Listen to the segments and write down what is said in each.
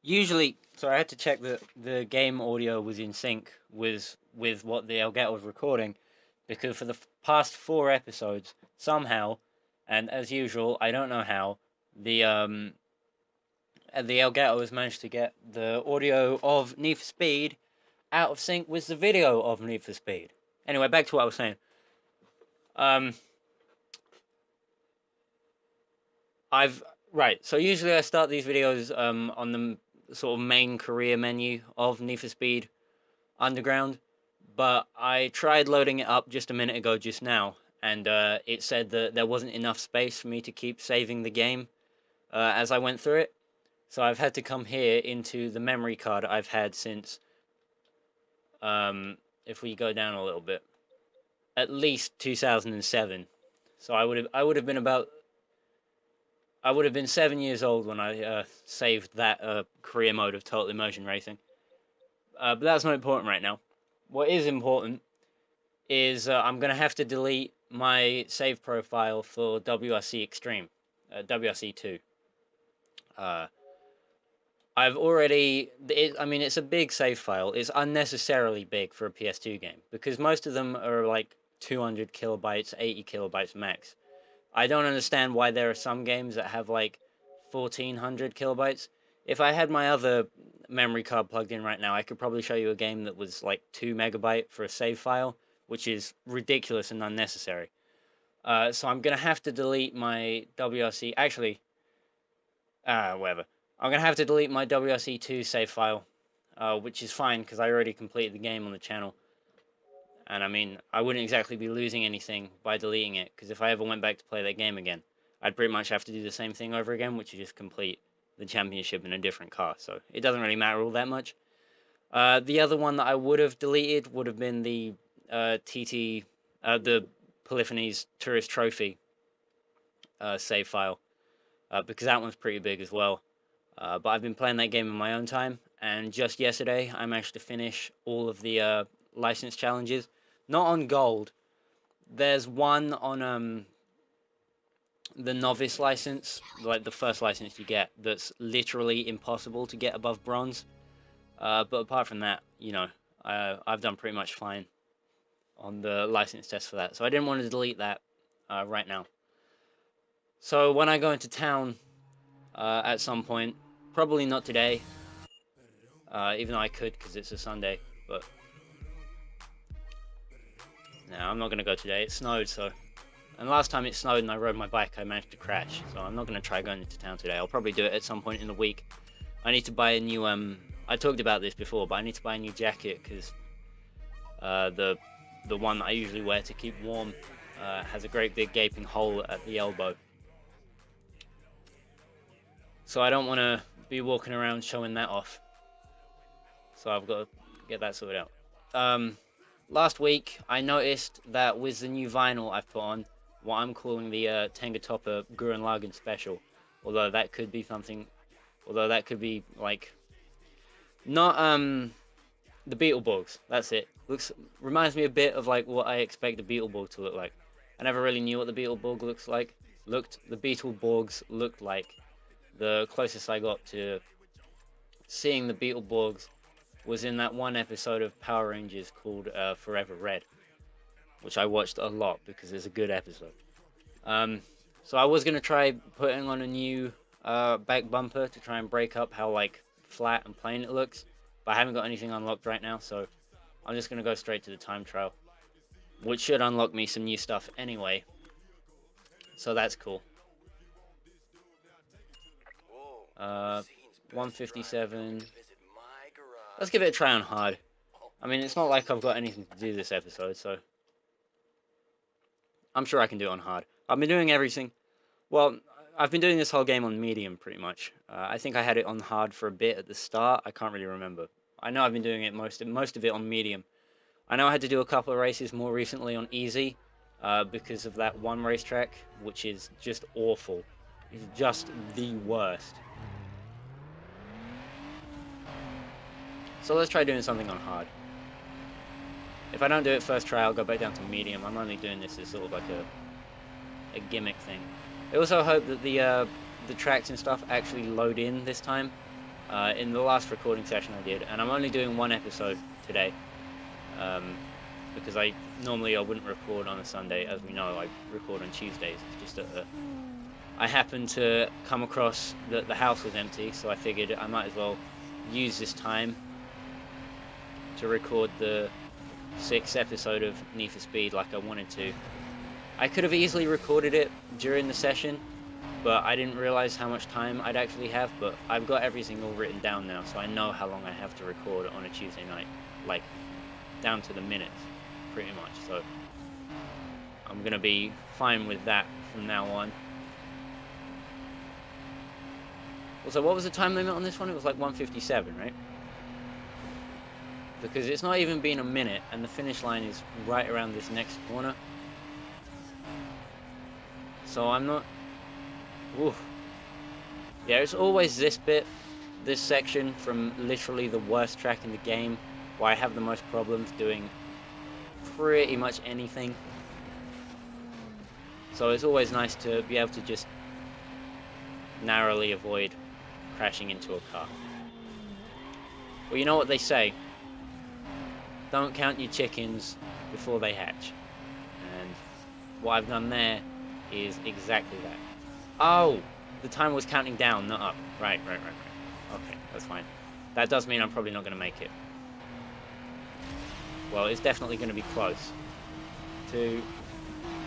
Usually, so I had to check that the game audio was in sync with what the Elgato was recording, because for the past 4 episodes, somehow, and as usual, I don't know how, the Elgato has managed to get the audio of Need for Speed out of sync with the video of Need for Speed. Anyway, back to what I was saying. Um, I've right. So usually I start these videos on the sort of main career menu of Need for Speed Underground, but I tried loading it up just a minute ago, just now, and it said that there wasn't enough space for me to keep saving the game as I went through it. So I've had to come here into the memory card I've had since, if we go down a little bit, at least 2007. So I would have been 7 years old when I saved that career mode of Total Immersion Racing. But that's not important right now. What is important is I'm going to have to delete my save profile for WRC Extreme, WRC 2. I've already, I mean, it's a big save file. It's unnecessarily big for a PS2 game, because most of them are like 200 kilobytes, 80 kilobytes max. I don't understand why there are some games that have like 1400 kilobytes. If I had my other memory card plugged in right now, I could probably show you a game that was like 2 megabyte for a save file, which is ridiculous and unnecessary. So I'm going to have to delete my WRC, actually, whatever. I'm going to have to delete my WRC2 save file, which is fine because I already completed the game on the channel. And I mean, I wouldn't exactly be losing anything by deleting it, because if I ever went back to play that game again, I'd pretty much have to do the same thing over again, which is just complete the championship in a different car. So it doesn't really matter all that much. The other one that I would have deleted would have been the the Polyphony's Tourist Trophy save file, because that one's pretty big as well. But I've been playing that game in my own time, and just yesterday I managed to finish all of the license challenges. Not on gold. There's one on the novice license, like the first license you get, that's literally impossible to get above bronze. But apart from that, you know, I've done pretty much fine on the license test for that. So I didn't want to delete that right now. So when I go into town at some point, probably not today, even though I could because it's a Sunday, but no, I'm not going to go today. It snowed, so... And last time it snowed and I rode my bike, I managed to crash. So I'm not going to try going into town today. I'll probably do it at some point in the week. I need to buy a new... I talked about this before, but I need to buy a new jacket, because the one that I usually wear to keep warm has a great big gaping hole at the elbow. So I don't want to be walking around showing that off. So I've got to get that sorted out. Last week, I noticed that with the new vinyl I've put on, what I'm calling the Tenga Topper Gurren Lagann Special, although that could be something, like, not, the Beetleborgs, that's it. Reminds me a bit of, like, what I expect the Beetleborg to look like. I never really knew what the Beetleborg the Beetleborgs looked like. The closest I got to seeing the Beetleborgs was in that one episode of Power Rangers called Forever Red, which I watched a lot because it's a good episode. So I was going to try putting on a new back bumper to try and break up how like flat and plain it looks, but I haven't got anything unlocked right now, so I'm just going to go straight to the time trial, which should unlock me some new stuff anyway, so that's cool. 157. Let's give it a try on hard. I mean, it's not like I've got anything to do this episode, so I'm sure I can do it on hard. I've been doing everything. Well, I've been doing this whole game on medium, pretty much. I think I had it on hard for a bit at the start. I can't really remember. I know I've been doing it most of it on medium. I know I had to do a couple of races more recently on easy because of that one racetrack, which is just awful. It's just the worst. So let's try doing something on hard. If I don't do it first try, I'll go back down to medium. I'm only doing this as sort of like a gimmick thing. I also hope that the tracks and stuff actually load in this time, in the last recording session I did, and I'm only doing one episode today, because I wouldn't record on a Sunday. As we know, I record on Tuesdays. It's just that I happened to come across that the house was empty, so I figured I might as well use this time to record the 6th episode of Need for Speed like I wanted to. I could have easily recorded it during the session, but I didn't realize how much time I'd actually have. But I've got everything all written down now, so I know how long I have to record on a Tuesday night, like down to the minutes, pretty much. So I'm gonna be fine with that from now on. Also, what was the time limit on this one? It was like 1:57, right? Because it's not even been a minute, and the finish line is right around this next corner. So I'm not... Oof. Yeah, it's always this bit, this section from literally the worst track in the game, where I have the most problems doing pretty much anything. So it's always nice to be able to just narrowly avoid crashing into a car. Well, you know what they say, don't count your chickens before they hatch. And what I've done there is exactly that. Oh, the time was counting down, not up. Right. Okay, that's fine. That does mean I'm probably not going to make it. Well, it's definitely going to be close. 2,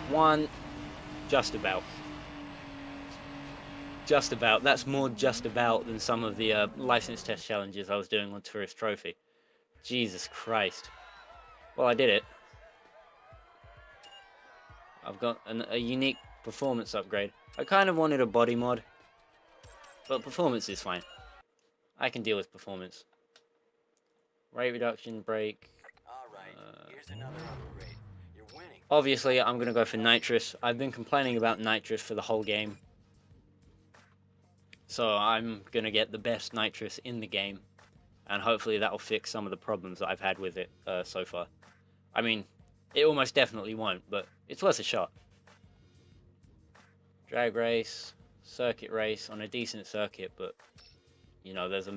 1, just about. Just about. That's more just about than some of the license test challenges I was doing on Tourist Trophy. Jesus Christ. Well, I did it. I've got a unique performance upgrade. I kind of wanted a body mod, but performance is fine. I can deal with performance. Rate reduction, brake. Here's another upgrade. You're winning. Obviously, I'm going to go for nitrous. I've been complaining about nitrous for the whole game, so I'm going to get the best nitrous in the game, and hopefully that will fix some of the problems that I've had with it so far. I mean, it almost definitely won't, but it's worth a shot. Drag race, circuit race on a decent circuit, but you know, there's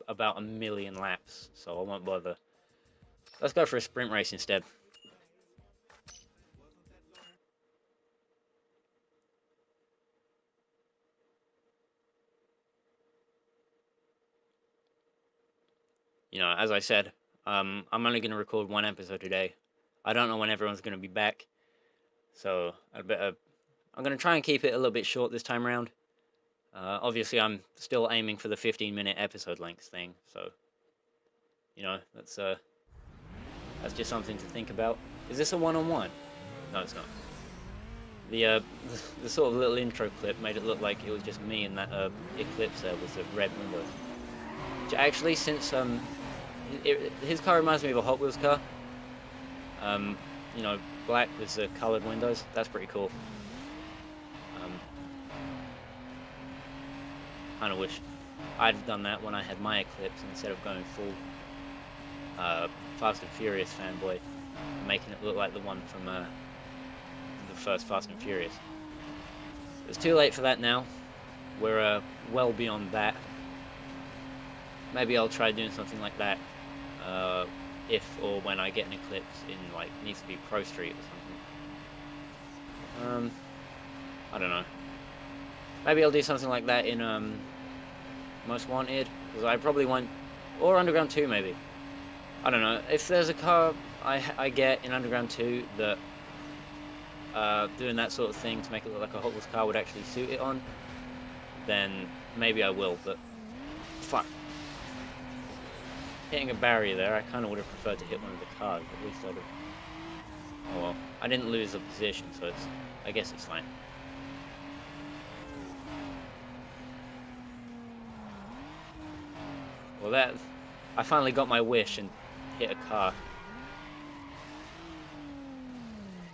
about 1 million laps, so I won't bother. Let's go for a sprint race instead. You know, as I said, I'm only going to record one episode today. I don't know when everyone's going to be back, so I'm going to try and keep it a little bit short this time around. Obviously, I'm still aiming for the 15-minute episode length thing, so you know, that's just something to think about. Is this a one-on-one? No, it's not. The sort of little intro clip made it look like it was just me and that Eclipse there with the red windows. Which actually, since his car reminds me of a Hot Wheels car. You know, black with the coloured windows. That's pretty cool. Kind of wish I'd have done that when I had my Eclipse instead of going full Fast and Furious fanboy and making it look like the one from the first Fast and Furious. It's too late for that now. We're well beyond that. Maybe I'll try doing something like that if or when I get an Eclipse in, like, needs to be Pro Street or something. I don't know. Maybe I'll do something like that in Most Wanted, because I probably won't, or Underground 2 maybe. I don't know. If there's a car I get in Underground 2 that doing that sort of thing to make it look like a Hot Wheels car would actually suit it on, then maybe I will, but fuck. Hitting a barrier there, I kind of would have preferred to hit one of the cars, at least I'd have... Oh well, I didn't lose the position, so I guess it's fine. Well, I finally got my wish and hit a car.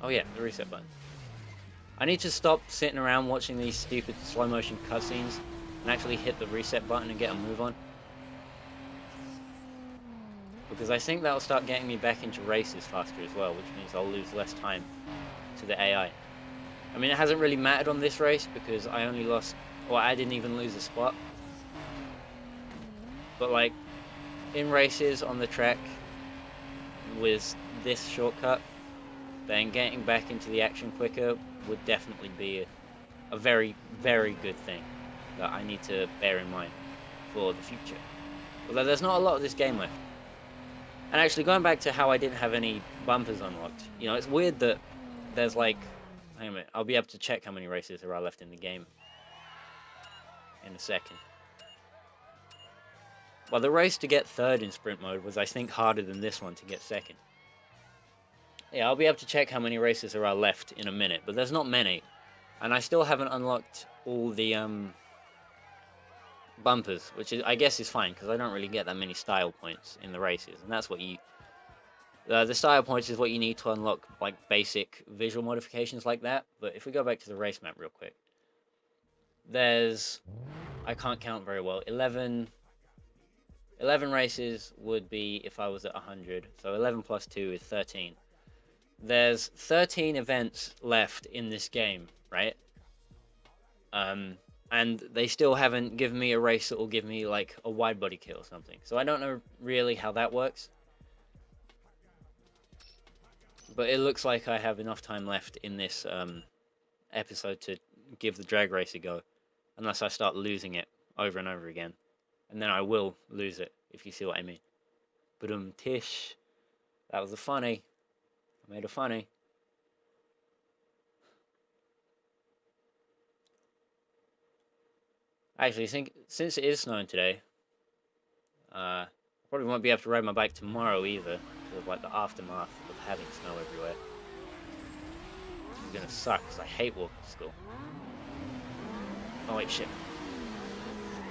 Oh yeah, the reset button. I need to stop sitting around watching these stupid slow motion cutscenes and actually hit the reset button and get a move on. Because I think that'll start getting me back into races faster as well, which means I'll lose less time to the AI. I mean, it hasn't really mattered on this race because I only lost, or I didn't even lose a spot. But like in races on the track with this shortcut, then getting back into the action quicker would definitely be a very, very good thing that I need to bear in mind for the future. Although there's not a lot of this game left. And actually, going back to how I didn't have any bumpers unlocked, you know, it's weird that there's like, hang on a minute, I'll be able to check how many races there are left in the game in a second. Well, the race to get third in sprint mode was, I think, harder than this one to get second. Yeah, I'll be able to check how many races there are left in a minute, but there's not many. And I still haven't unlocked all the bumpers, which is, I guess is fine, because I don't really get that many style points in the races, and that's what you... the style points is what you need to unlock, like, basic visual modifications like that. But if we go back to the race map real quick, there's... I can't count very well. 11 races would be if I was at 100, so 11 plus 2 is 13. There's 13 events left in this game, right? And they still haven't given me a race that will give me like a wide body kill or something. So I don't know really how that works. But it looks like I have enough time left in this episode to give the drag race a go. Unless I start losing it over and over again. And then I will lose it, if you see what I mean. Tish. That was a funny. I made a funny. Actually, since it is snowing today, I probably won't be able to ride my bike tomorrow either, because of like the aftermath of having snow everywhere. It's gonna suck, because I hate walking to school. Oh wait, shit.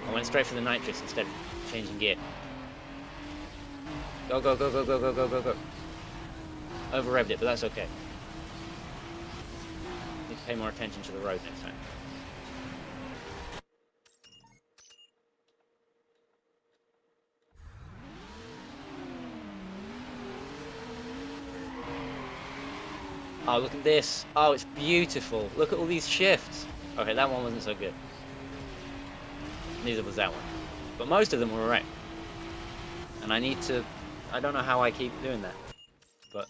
I went straight for the nitrous instead of changing gear. Go, go, go, go, go, go, go, go, go. Over-revved it, but that's okay. Need to pay more attention to the road next time. Oh, look at this. Oh, it's beautiful. Look at all these shifts. Okay, that one wasn't so good. Neither was that one. But most of them were alright. And I need to... I don't know how I keep doing that. But...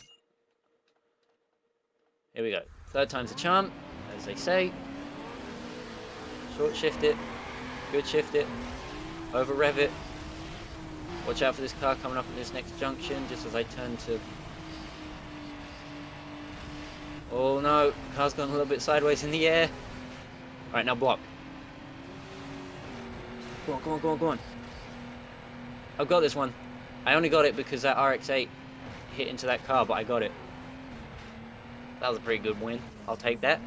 here we go. Third time's a charm, as they say. Short shift it. Good shift it. Over rev it. Watch out for this car coming up at this next junction, just as I turn to... oh no, car's gone a little bit sideways in the air. Right, now block. Go on, go on, go on, go on. I've got this one. I only got it because that RX-8 hit into that car, but I got it. That was a pretty good win. I'll take that.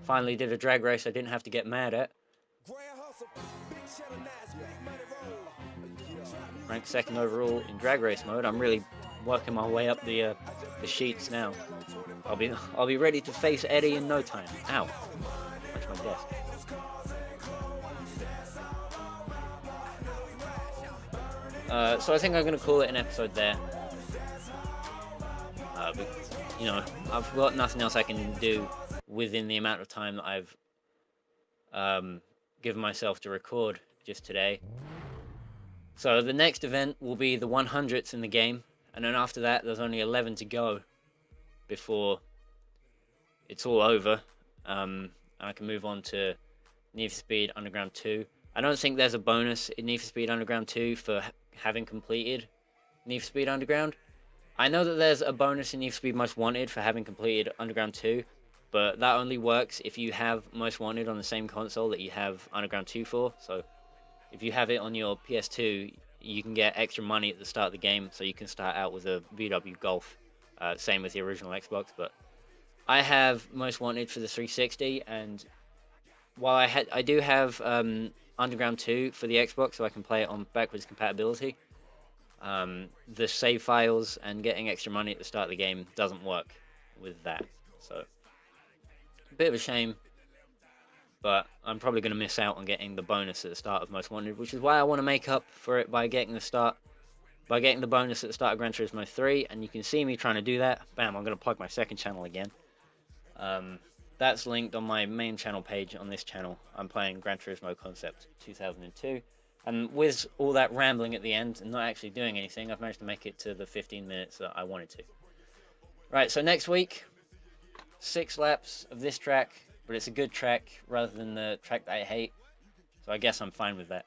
Finally did a drag race I didn't have to get mad at. Ranked second overall in drag race mode. I'm really working my way up the sheets now. I'll be ready to face Eddie in no time. Ow. Touch my desk. So I think I'm going to call it an episode there. But, you know, I've got nothing else I can do within the amount of time that I've given myself to record just today. So the next event will be the 100th in the game, and then after that there's only 11 to go before it's all over, and I can move on to Need for Speed Underground 2. I don't think there's a bonus in Need for Speed Underground 2 for having completed Need for Speed Underground. I know that there's a bonus in Need for Speed Most Wanted for having completed Underground 2, but that only works if you have Most Wanted on the same console that you have Underground 2 for. So if you have it on your PS2, you can get extra money at the start of the game, so you can start out with a VW Golf. Same with the original Xbox, but I have Most Wanted for the 360, and while I do have Underground 2 for the Xbox, so I can play it on backwards compatibility, the save files and getting extra money at the start of the game doesn't work with that. So, a bit of a shame, but I'm probably going to miss out on getting the bonus at the start of Most Wanted, which is why I want to make up for it by getting the bonus at the start of Gran Turismo 3, and you can see me trying to do that. Bam, I'm going to plug my second channel again. That's linked on my main channel page on this channel. I'm playing Gran Turismo Concept 2002. And with all that rambling at the end and not actually doing anything, I've managed to make it to the 15 minutes that I wanted to. Right, so next week, 6 laps of this track, but it's a good track rather than the track that I hate. So I guess I'm fine with that.